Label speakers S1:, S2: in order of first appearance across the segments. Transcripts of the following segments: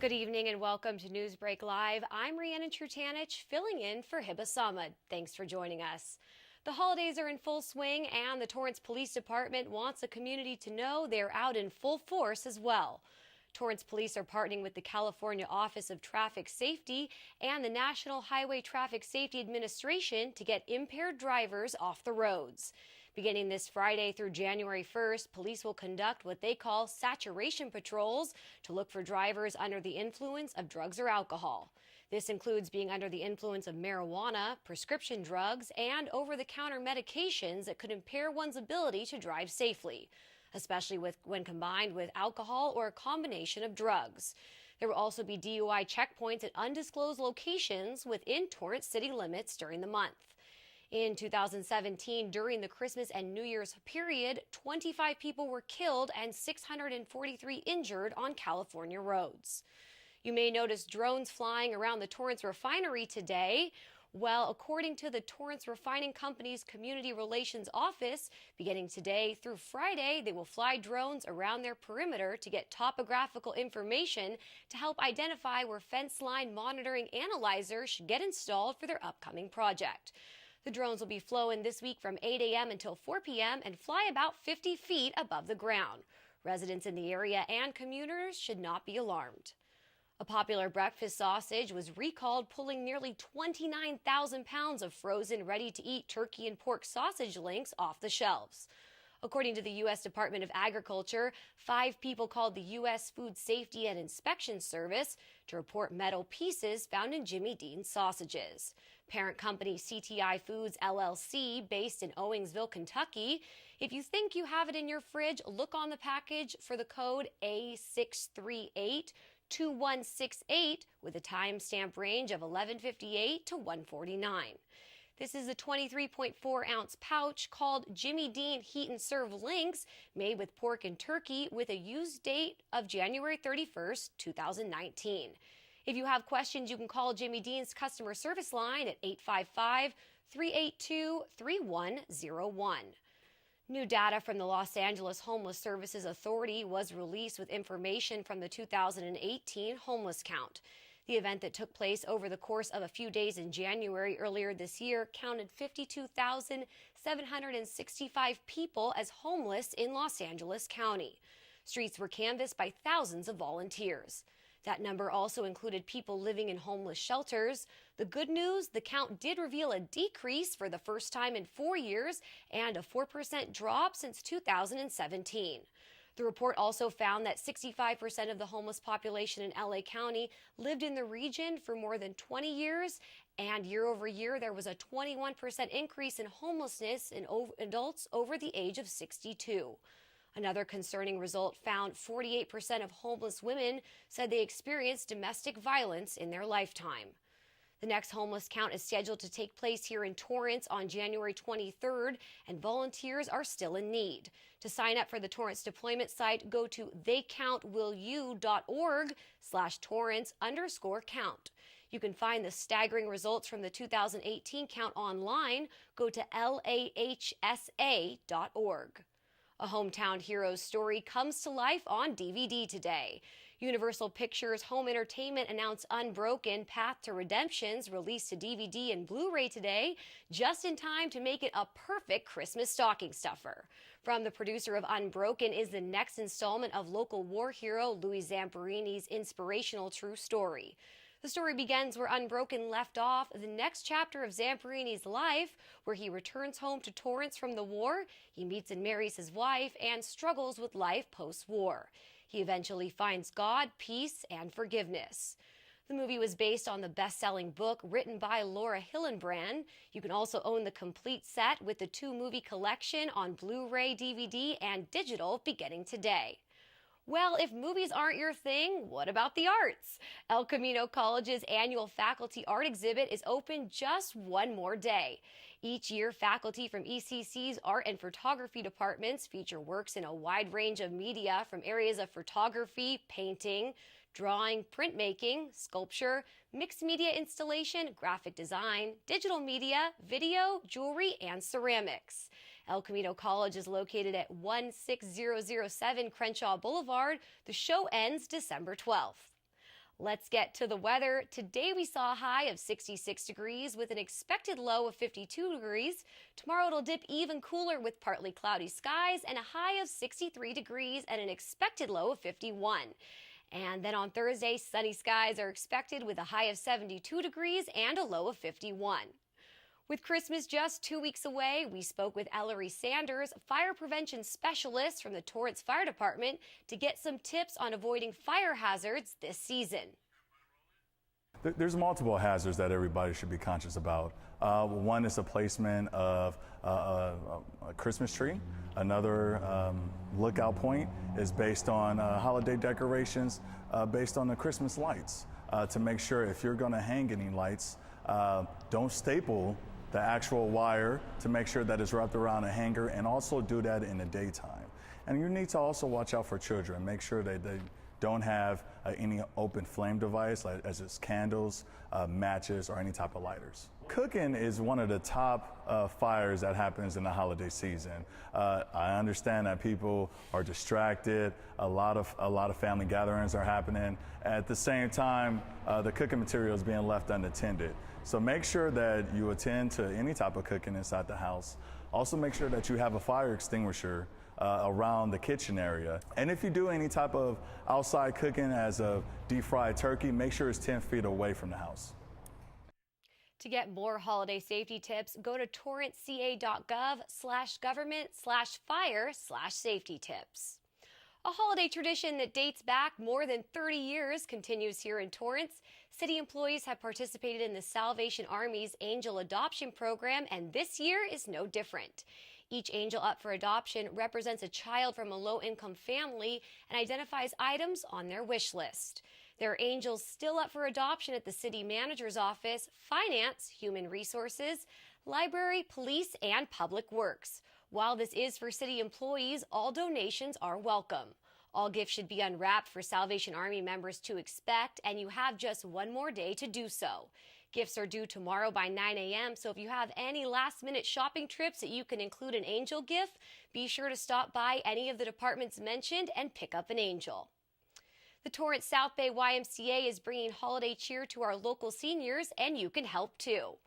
S1: Good evening and welcome to NewsBREAK Live. I'm Rhiannon Trutanich, filling in for Hiba Samad. Thanks for joining us. The holidays are in full swing, and the Torrance Police Department wants the community to know they're out in full force as well. Torrance Police are partnering with the California Office of Traffic Safety and the National Highway Traffic Safety Administration to get impaired drivers off the roads. Beginning this Friday through January 1st, police will conduct what they call saturation patrols to look for drivers under the influence of drugs or alcohol. This includes being under the influence of marijuana, prescription drugs, and over-the-counter medications that could impair one's ability to drive safely, especially when combined with alcohol or a combination of drugs. There will also be DUI checkpoints at undisclosed locations within Torrance city limits during the month. In 2017, during the Christmas and New Year's period, 25 people were killed and 643 injured on California roads. You may notice drones flying around the Torrance refinery today. Well, according to the Torrance Refining Company's Community Relations Office, beginning today through Friday, they will fly drones around their perimeter to get topographical information to help identify where fence line monitoring analyzers should get installed for their upcoming project. The drones will be flown this week from 8 a.m. until 4 p.m. and fly about 50 feet above the ground. Residents in the area and commuters should not be alarmed. A popular breakfast sausage was recalled, pulling nearly 29,000 pounds of frozen, ready-to-eat turkey and pork sausage links off the shelves. According to the U.S. Department of Agriculture, 5 people called the U.S. Food Safety and Inspection Service to report metal pieces found in Jimmy Dean's sausages. Parent company CTI Foods, LLC, based in Owingsville, Kentucky. If you think you have it in your fridge, look on the package for the code A6382168 with a timestamp range of 11:58 to 1:49. This is a 23.4-ounce pouch called Jimmy Dean Heat and Serve Links, made with pork and turkey with a use date of January 31st, 2019. If you have questions, you can call Jimmy Dean's customer service line at 855-382-3101. New data from the Los Angeles Homeless Services Authority was released with information from the 2018 homeless count. The event that took place over the course of a few days in January earlier this year counted 52,765 people as homeless in Los Angeles County. Streets were canvassed by thousands of volunteers. That number also included people living in homeless shelters. The good news, the count did reveal a decrease for the first time in 4 years and a 4% drop since 2017. The report also found that 65% of the homeless population in LA County lived in the region for more than 20 years, and year over year there was a 21% increase in homelessness in adults over the age of 62. Another concerning result found 48% of homeless women said they experienced domestic violence in their lifetime. The next homeless count is scheduled to take place here in Torrance on January 23rd, and volunteers are still in need. To sign up for the Torrance deployment site, go to theycountwillyou.org/Torrance_count. You can find the staggering results from the 2018 count online. Go to lahsa.org. A hometown hero's story comes to life on DVD today. Universal Pictures Home Entertainment announced Unbroken: Path to Redemption's released to DVD and Blu-ray today, just in time to make it a perfect Christmas stocking stuffer. From the producer of Unbroken is the next installment of local war hero Louis Zamperini's inspirational true story. The story begins where Unbroken left off, the next chapter of Zamperini's life, where he returns home to Torrance from the war. He meets and marries his wife and struggles with life post-war. He eventually finds God, peace, and forgiveness. The movie was based on the best-selling book written by Laura Hillenbrand. You can also own the complete set with the 2-movie collection on Blu-ray, DVD, and digital beginning today. Well, if movies aren't your thing, what about the arts? El Camino College's annual faculty art exhibit is open just one more day. Each year, faculty from ECC's art and photography departments feature works in a wide range of media from areas of photography, painting, drawing, printmaking, sculpture, mixed media installation, graphic design, digital media, video, jewelry, and ceramics. El Camino College is located at 16007 Crenshaw Boulevard. The show ends December 12th. Let's get to the weather. Today we saw a high of 66 degrees with an expected low of 52 degrees. Tomorrow it'll dip even cooler with partly cloudy skies and a high of 63 degrees and an expected low of 51. And then on Thursday, sunny skies are expected with a high of 72 degrees and a low of 51. With Christmas just 2 weeks away, we spoke with Ellery Sanders, fire prevention specialist from the Torrance Fire Department, to get some tips on avoiding fire hazards this season.
S2: There's multiple hazards that everybody should be conscious about. One is the placement of a Christmas tree. Another lookout point is based on holiday decorations, based on the Christmas lights. To make sure if you're going to hang any lights, don't staple the actual wire to make sure that it's wrapped around a hanger, and also do that in the daytime. And you need to also watch out for children. Make sure that they don't have any open flame device, like as it's candles, matches, or any type of lighters. Cooking is one of the top fires that happens in the holiday season. I understand that people are distracted. A lot of family gatherings are happening. At the same time, the cooking material is being left unattended. So make sure that you attend to any type of cooking inside the house. Also make sure that you have a fire extinguisher around the kitchen area. And if you do any type of outside cooking, as a deep fried turkey, make sure it's 10 feet away from the house.
S1: To get more holiday safety tips, go to torranceca.gov/government/fire/safety tips. A holiday tradition that dates back more than 30 years continues here in Torrance. City employees have participated in the Salvation Army's Angel Adoption Program, and this year is no different. Each angel up for adoption represents a child from a low-income family and identifies items on their wish list. There are angels still up for adoption at the city manager's office, finance, human resources, library, police, and public works. While this is for city employees, all donations are welcome. All gifts should be unwrapped for Salvation Army members to expect, and you have just one more day to do so. Gifts are due tomorrow by 9 a.m., so if you have any last-minute shopping trips that you can include an angel gift, be sure to stop by any of the departments mentioned and pick up an angel. The Torrance South Bay YMCA is bringing holiday cheer to our local seniors, and you can help too.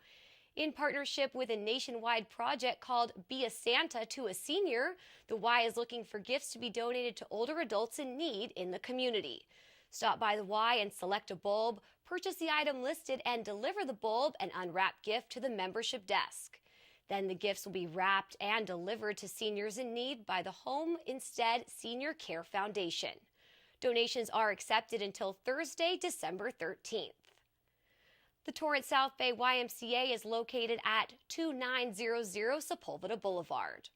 S1: In partnership with a nationwide project called Be a Santa to a Senior, the Y is looking for gifts to be donated to older adults in need in the community. Stop by the Y and select a bulb, purchase the item listed, and deliver the bulb and unwrapped gift to the membership desk. Then the gifts will be wrapped and delivered to seniors in need by the Home Instead Senior Care Foundation. Donations are accepted until Thursday, December 13th. The Torrance South Bay YMCA is located at 2900 Sepulveda Boulevard.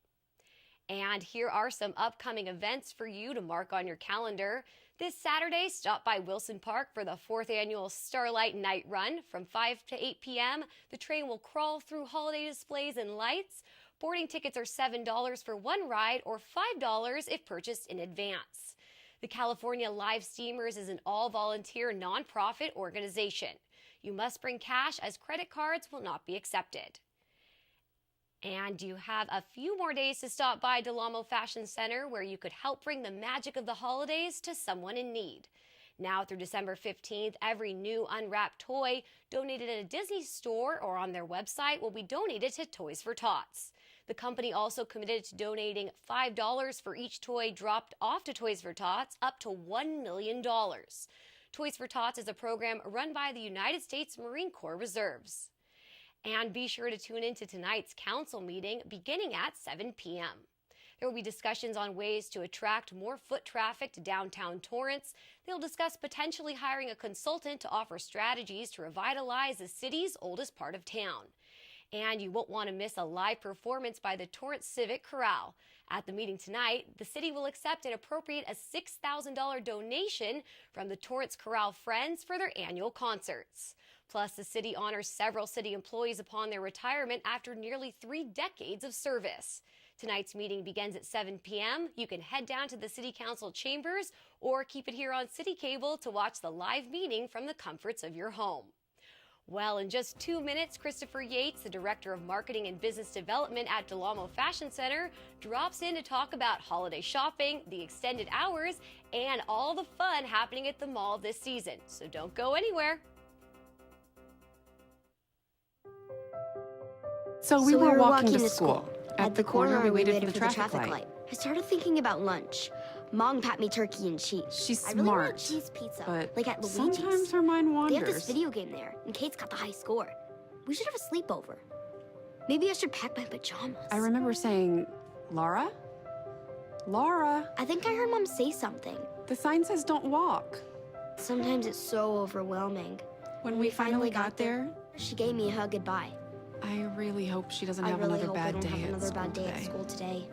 S1: And here are some upcoming events for you to mark on your calendar. This Saturday, stop by Wilson Park for the 4th annual Starlight Night Run. From 5 to 8 p.m., the train will crawl through holiday displays and lights. Boarding tickets are $7 for one ride or $5 if purchased in advance. The California Live Steamers is an all-volunteer nonprofit organization. You must bring cash, as credit cards will not be accepted. And you have a few more days to stop by Del Amo Fashion Center, where you could help bring the magic of the holidays to someone in need. Now through December 15th, every new unwrapped toy donated at a Disney store or on their website will be donated to Toys for Tots. The company also committed to donating $5 for each toy dropped off to Toys for Tots, up to $1 million. Toys for Tots is a program run by the United States Marine Corps Reserves. And be sure to tune in to tonight's council meeting beginning at 7 p.m. There will be discussions on ways to attract more foot traffic to downtown Torrance. They'll discuss potentially hiring a consultant to offer strategies to revitalize the city's oldest part of town. And you won't want to miss a live performance by the Torrance Civic Chorale. At the meeting tonight, the city will accept and appropriate a $6,000 donation from the Torrance Chorale Friends for their annual concerts. Plus, the city honors several city employees upon their retirement after nearly 3 decades of service. Tonight's meeting begins at 7 p.m. You can head down to the City Council chambers or keep it here on City Cable to watch the live meeting from the comforts of your home. Well, in just 2 minutes, Christopher Yates, the Director of Marketing and Business Development at Del Amo Fashion Center, drops in to talk about holiday shopping, the extended hours, and all the fun happening at the mall this season. So don't go anywhere.
S3: So we were walking to school. At the corner, we waited for the traffic light.
S4: I started thinking about lunch. Mom packed me turkey and cheese.
S3: She's
S4: I really want
S3: smart,
S4: a cheese pizza,
S3: but
S4: like at Luigi's.
S3: sometimes her mind
S4: They have this
S3: wanders.
S4: video game there, and Kate's got the high score. We should have a sleepover. Maybe I should pack my pajamas.
S3: I remember saying, Laura? Laura,
S4: I think I heard Mom say something.
S3: the sign says don't walk.
S4: Sometimes it's so overwhelming.
S3: When we finally got there,
S4: She gave me a hug goodbye.
S3: I really hope she doesn't
S4: I
S3: have
S4: really
S3: another
S4: hope I
S3: bad
S4: don't
S3: day
S4: have
S3: at
S4: another
S3: school
S4: bad day at
S3: today.
S4: school today.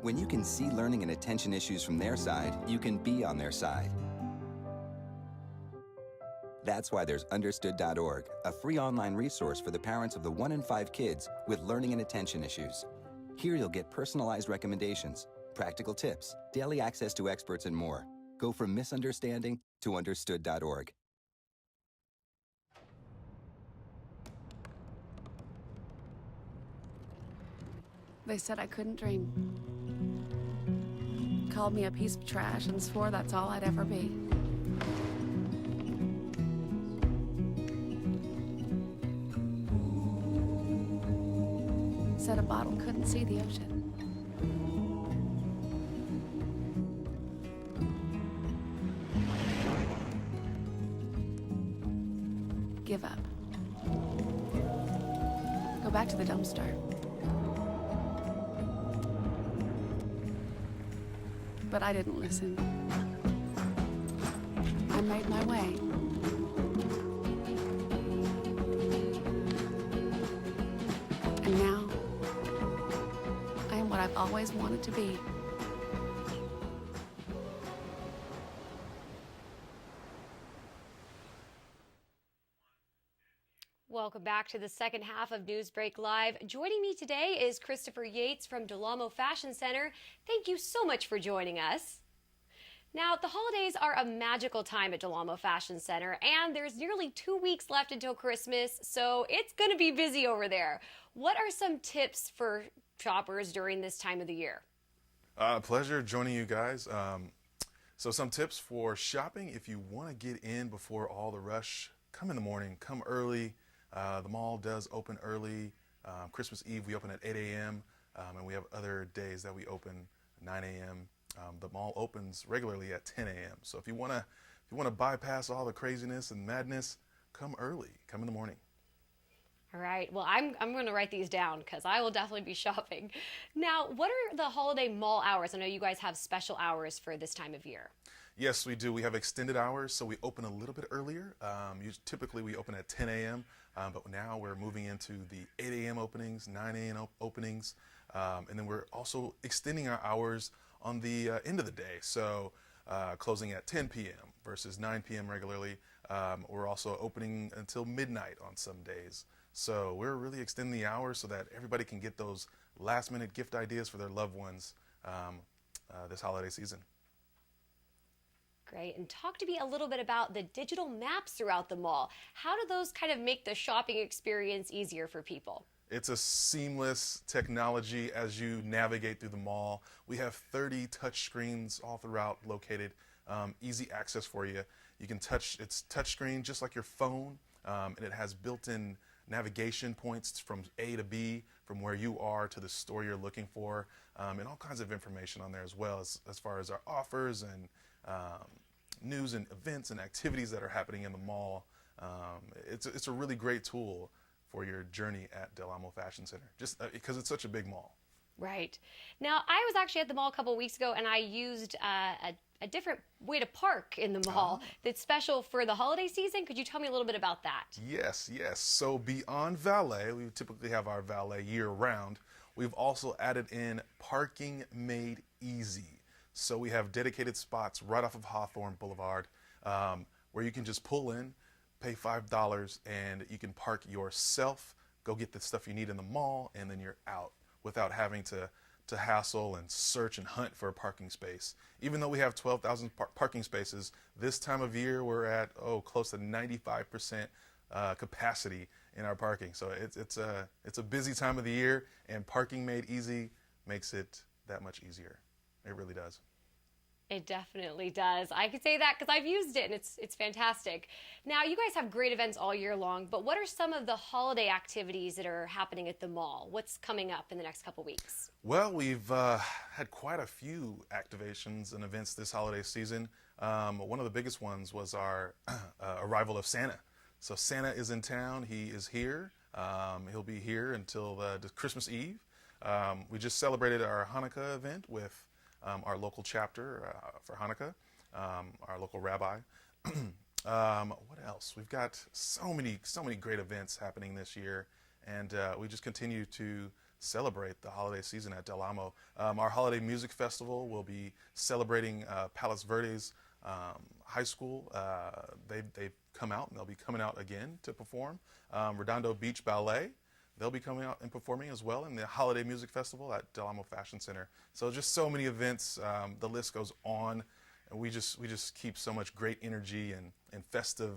S5: When you can see learning and attention issues from their side, you can be on their side. That's why there's Understood.org, a free online resource for the parents of the 1 in 5 kids with learning and attention issues. Here you'll get personalized recommendations, practical tips, daily access to experts, and more. Go from misunderstanding to Understood.org.
S3: They said I couldn't dream. Called me a piece of trash and swore that's all I'd ever be. Said a bottle couldn't see the ocean. Give up. Go back to the dumpster. But I didn't listen. I made my way. And now, I am what I've always wanted to be.
S1: Welcome back to the second half of NewsBREAK Live. Joining me today is Christopher Yates from Del Amo Fashion Center. Thank you so much for joining us. Now, the holidays are a magical time at Del Amo Fashion Center, and there's nearly 2 weeks left until Christmas, so it's going to be busy over there. What are some tips for shoppers during this time of the year?
S6: Pleasure joining you guys. So some tips for shopping. If you want to get in before all the rush, come in the morning, come early. The mall does open early. Christmas Eve, we open at 8 a.m., and we have other days that we open 9 a.m. The mall opens regularly at 10 a.m. So if you want to bypass all the craziness and madness, come early. Come in the morning.
S1: All right. Well, I'm going to write these down because I will definitely be shopping. Now, what are the holiday mall hours? I know you guys have special hours for this time of year.
S6: Yes, we do. We have extended hours, so we open a little bit earlier. Typically, we open at 10 a.m., but now we're moving into the 8 a.m. openings, 9 a.m. openings, and then we're also extending our hours on the end of the day, so closing at 10 p.m. versus 9 p.m. regularly. We're also opening until midnight on some days. So we're really extending the hours so that everybody can get those last-minute gift ideas for their loved ones this holiday season.
S1: Great. And talk to me a little bit about the digital maps throughout the mall. How do those kind of make the shopping experience easier for people?
S6: It's a seamless technology as you navigate through the mall. We have 30 touch screens all throughout located, easy access for you. You can it's touch screen just like your phone, and it has built-in navigation points from A to B, from where you are to the store you're looking for, and all kinds of information on there as well as far as our offers and news and events and activities that are happening in the mall. It's a really great tool for your journey at Del Amo Fashion Center, just because it's such a big mall.
S1: Right. Now, I was actually at the mall a couple of weeks ago, and I used a different way to park in the mall that's special for the holiday season. Could you tell me a little bit about that?
S6: Yes. So beyond valet, we typically have our valet year-round. We've also added in parking made easy. So we have dedicated spots right off of Hawthorne Boulevard where you can just pull in, pay $5, and you can park yourself, go get the stuff you need in the mall, and then you're out without having to to hassle and search and hunt for a parking space. Even though we have 12,000 parking spaces, this time of year we're at close to 95% capacity in our parking. So it's a busy time of the year, and parking made easy makes it that much easier. It really does.
S1: It definitely does. I could say that because I've used it, and it's fantastic. Now, you guys have great events all year long, but what are some of the holiday activities that are happening at the mall? What's coming up in the next couple weeks?
S6: Well, we've had quite a few activations and events this holiday season. One of the biggest ones was our arrival of Santa. So Santa is in town. He is here. He'll be here until the Christmas Eve. We just celebrated our Hanukkah event with our local chapter for Hanukkah, our local rabbi. What else? We've got so many great events happening this year, and we just continue to celebrate the holiday season at Del Amo. Our holiday music festival will be celebrating Palos Verdes High School. They've come out, and they'll be coming out again to perform. Redondo Beach Ballet, they'll be coming out and performing as well in the Holiday Music Festival at Del Amo Fashion Center. So just so many events. The list goes on, and we just keep so much great energy and festive,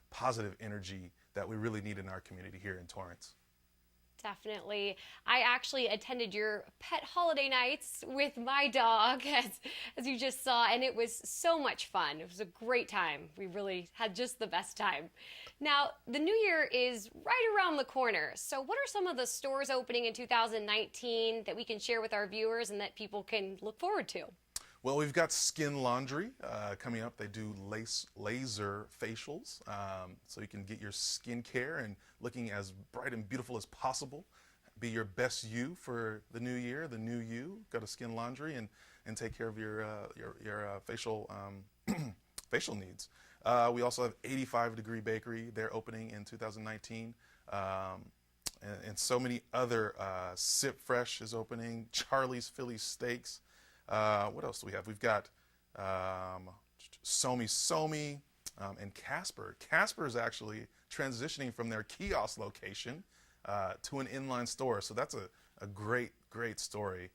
S6: positive energy that we really need in our community here in Torrance.
S1: Definitely. I actually attended your pet holiday nights with my dog, as you just saw, and it was so much fun. It was a great time. We really had just the best time. Now, the new year is right around the corner. So what are some of the stores opening in 2019 that we can share with our viewers and that people can look forward to?
S6: Well, we've got Skin Laundry coming up. They do laser facials, so you can get your skin care and looking as bright and beautiful as possible. Be your best you for the new year, the new you. Go to Skin Laundry and take care of your facial facial needs. We also have 85 Degree Bakery. They're opening in 2019. And so many other, Sip Fresh is opening, Charlie's Philly Steaks. What else do we have? We've got Somi, and Casper. Casper is actually transitioning from their kiosk location to an inline store. So that's a great story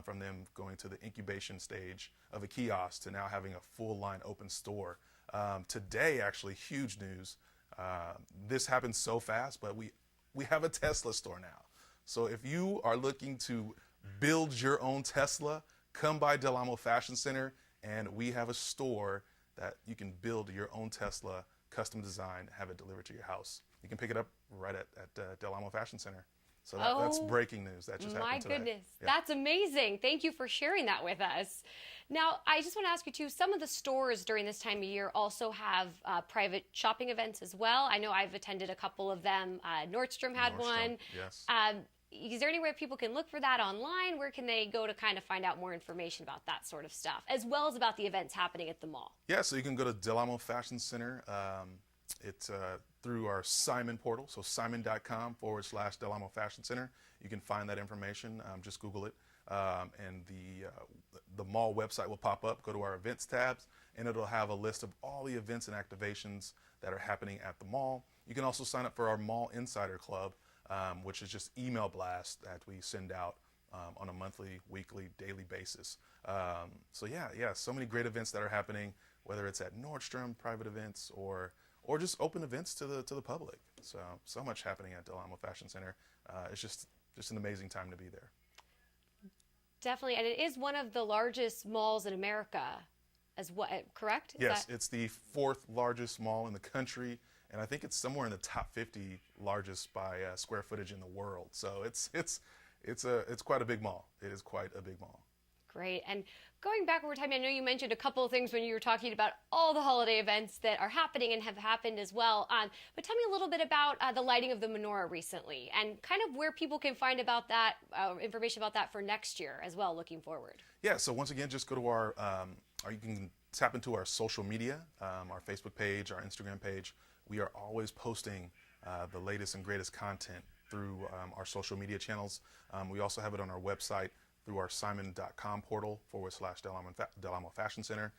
S6: from them going to the incubation stage of a kiosk to now having a full line open store. Today, actually, huge news. This happened so fast, but we have a Tesla store now. So if you are looking to build your own Tesla, come by Del Amo Fashion Center, and we have a store that you can build your own Tesla, custom design, have it delivered to your house. You can pick it up right at Del Amo Fashion Center. So that's breaking news. That just happened today.
S1: My goodness,
S6: Yeah.
S1: That's amazing. Thank you for sharing that with us. Now, I just want to ask you too, some of the stores during this time of year also have private shopping events as well. I know I've attended a couple of them. Nordstrom had one.
S6: Yes.
S1: Is there anywhere people can look for that online? Where can they go to kind of find out more information about that sort of stuff, as well as about the events happening at the mall?
S6: Yeah, so you can go to Del Amo Fashion Center. It's through our Simon portal, so simon.com/Del Amo Fashion Center. You can find that information. Just Google it. And the mall website will pop up. Go to our events tabs, and it'll have a list of all the events and activations that are happening at the mall. You can also sign up for our Mall Insider Club, which is just email blasts that we send out on a monthly, weekly, daily basis. So yeah, so many great events that are happening, whether it's at Nordstrom, private events, or just open events to the public. So much happening at Del Amo Fashion Center. It's just an amazing time to be there.
S1: Definitely, and it is one of the largest malls in America, correct?
S6: Yes, it's the 4th largest mall in the country, and I think it's somewhere in the top 50 largest by square footage in the world. So it's quite a big mall. It is quite a big mall.
S1: Great. And going back over time, I know you mentioned a couple of things when you were talking about all the holiday events that are happening and have happened as well. But tell me a little bit about the lighting of the menorah recently and kind of where people can find about that, information about that for next year as well, looking forward.
S6: Yeah, so once again, just go to or you can tap into our social media, our Facebook page, our Instagram page. We are always posting the latest and greatest content through our social media channels. We also have it on our website through our simon.com portal /Del Amo Fashion Center,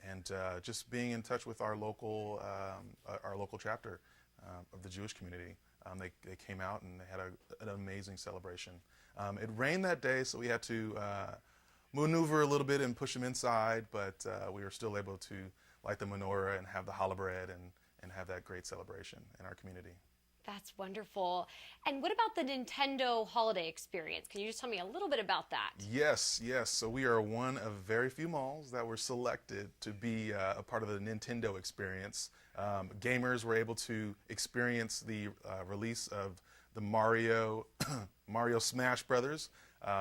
S6: and just being in touch with our local chapter of the Jewish community. They came out and they had an amazing celebration. It rained that day, so we had to maneuver a little bit and push them inside, but we were still able to light the menorah and have the challah bread and have that great celebration in our community.
S1: That's wonderful. And what about the Nintendo holiday experience? Can you just tell me a little bit about that?
S6: Yes. So we are one of very few malls that were selected to be a part of the Nintendo experience. Gamers were able to experience the release of the Mario Smash Brothers,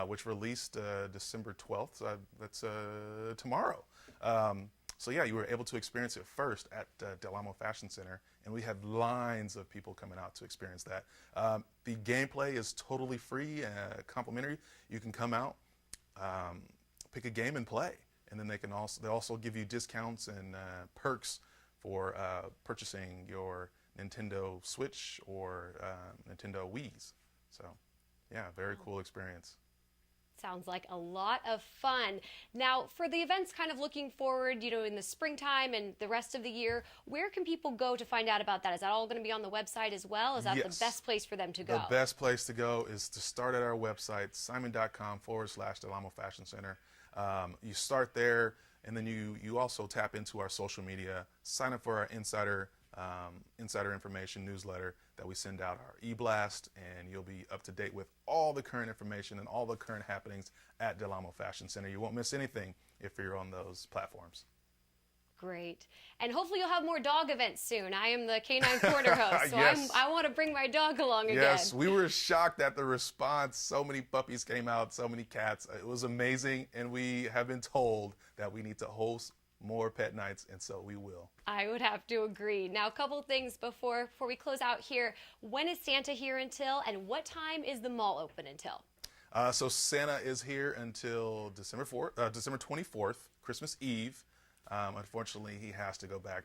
S6: which released December 12th. That's tomorrow. So yeah, you were able to experience it first at Del Amo Fashion Center, and we had lines of people coming out to experience that. The gameplay is totally free, complimentary. You can come out, pick a game and play, and then they also give you discounts and perks for purchasing your Nintendo Switch or Nintendo Wii's. So yeah, very cool experience.
S1: Sounds like a lot of fun. Now, for the events kind of looking forward, in the springtime and the rest of the year, where can people go to find out about that? Is that all going to be on the website as well? Is that
S6: Yes.
S1: the best place for them to go?
S6: The best place to go is to start at our website, simon.com/Del Amo Fashion Center. You start there, and then you also tap into our social media, sign up for our insider information newsletter that we send out, our e-blast, and you'll be up to date with all the current information and all the current happenings at Del Amo Fashion Center. You won't miss anything if you're on those platforms.
S1: Great. And hopefully you'll have more dog events soon. I am the Canine Corner host, so
S6: Yes.
S1: I want to bring my dog along again.
S6: Yes, we were shocked at the response. So many puppies came out, so many cats. It was amazing, and we have been told that we need to host more pet nights, and so we will.
S1: I would have to agree. Now, a couple things before we close out here. When is Santa here until, and what time is the mall open until?
S6: So Santa is here until December 24th, Christmas Eve. Unfortunately, he has to go back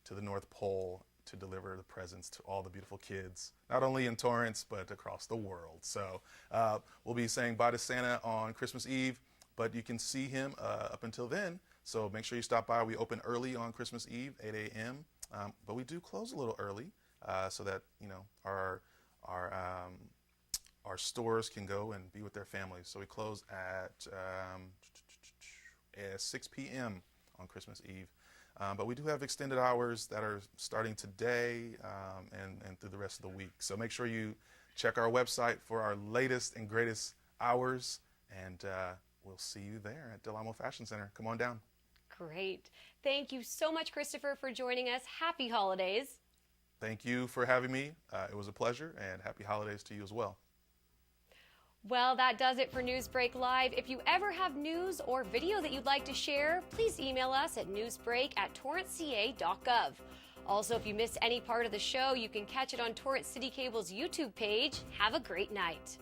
S6: to the North Pole to deliver the presents to all the beautiful kids, not only in Torrance, but across the world. So we'll be saying bye to Santa on Christmas Eve, but you can see him up until then. So make sure you stop by. We open early on Christmas Eve, 8 a.m., but we do close a little early so that our stores can go and be with their families. So we close at 6 p.m. on Christmas Eve. But we do have extended hours that are starting today and through the rest of the week. So make sure you check our website for our latest and greatest hours, and we'll see you there at Del Amo Fashion Center. Come on down.
S1: Great. Thank you so much, Christopher, for joining us. Happy holidays.
S6: Thank you for having me. It was a pleasure, and happy holidays to you as well.
S1: Well, that does it for NewsBreak Live. If you ever have news or video that you'd like to share, please email us at newsbreak@torranceca.gov. Also, if you missed any part of the show, you can catch it on Torrance City Cable's YouTube page. Have a great night.